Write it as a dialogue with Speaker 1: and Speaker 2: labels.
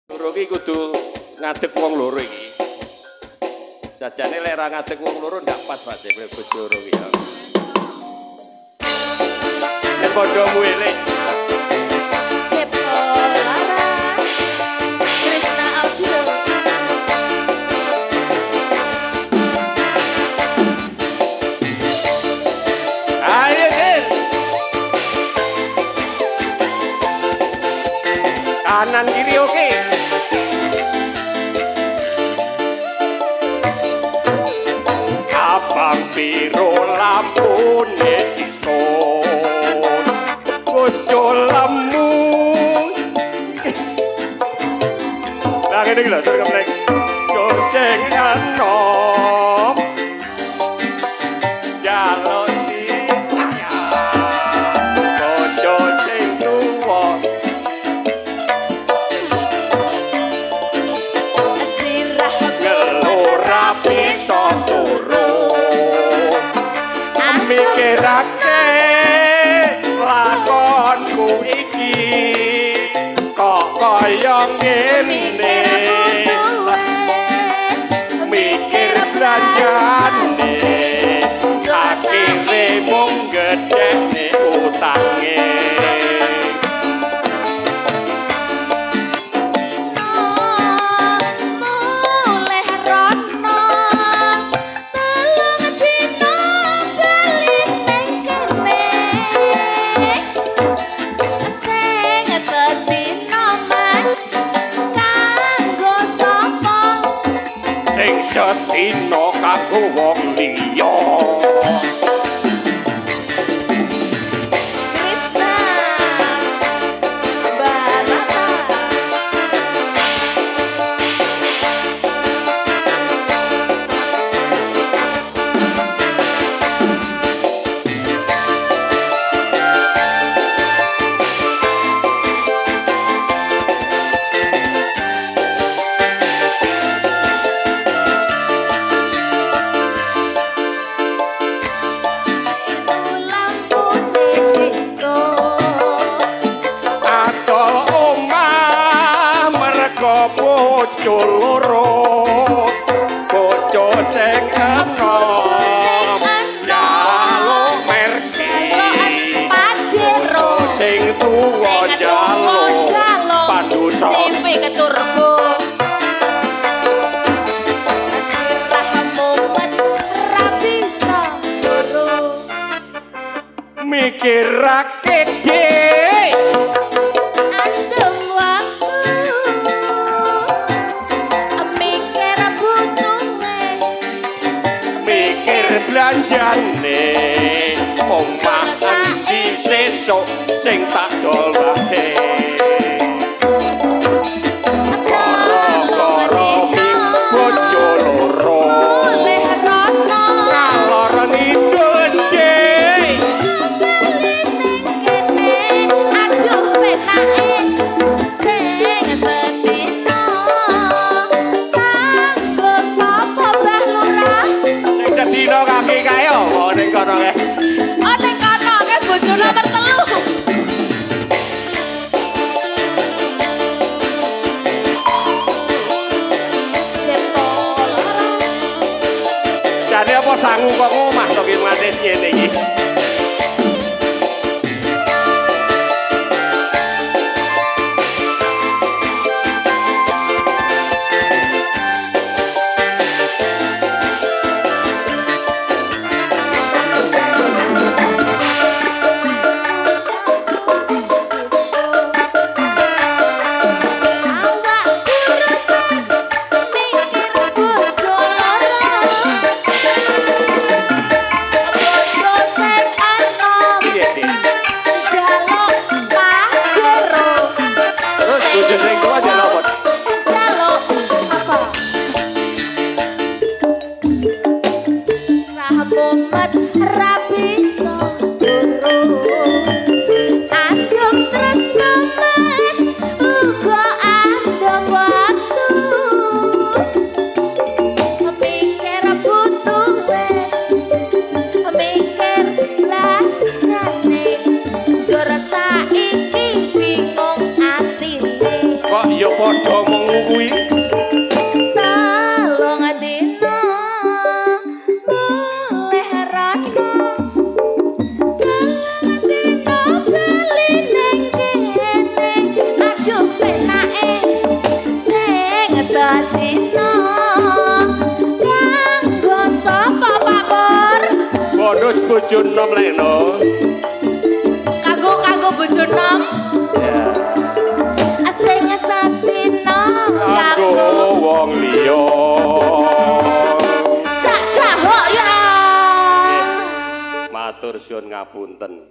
Speaker 1: Loro iki kudu ngadeg wong loro iki. Jajane lek ra ngadeg wong loro ndak pas Pak bojo loro iki ya. Yen padha muelik. Kanan kiri oke. Abang piro lampune diskon bojo lamun. Lah ngene iki lho tur kemlek. Joseng anom. Jalon di bojo sing tuwa. Bisa turun mikirake lakonku iki kok kaya ngene mikir belanjane akhire mung gedene utange setino kanggo wong liya bojo loro bojo sing enom jaluk mersi bojo sing tuwa jaluk padusa
Speaker 2: TV keturbo
Speaker 1: mikirake dhewe belanjane omah endi sesuk sing tak dolake karo bojo loro kalor ngidul
Speaker 2: aduh penake sing sedina kanggo sapa Mbah Lurah
Speaker 1: sing sedina kaki kae apa ning kono kae
Speaker 2: oh ning kono ke bojo nomor 3
Speaker 1: Jadi apa sangu kok ngomah to ki mate ngene iki.
Speaker 2: Bojo
Speaker 1: aja omong kuwi.
Speaker 2: Talong dino oleh rano dino bali ning kene aduh penake sing sedina kanggo sapa Pak Pur
Speaker 1: Bonus bojo nom lekno.
Speaker 2: kanggo bojo nom
Speaker 1: Ya.
Speaker 2: sing sedina
Speaker 1: Kanggo
Speaker 2: kanggo
Speaker 1: wong liya.
Speaker 2: cak cahok ya
Speaker 1: Matur suwun ngapunten.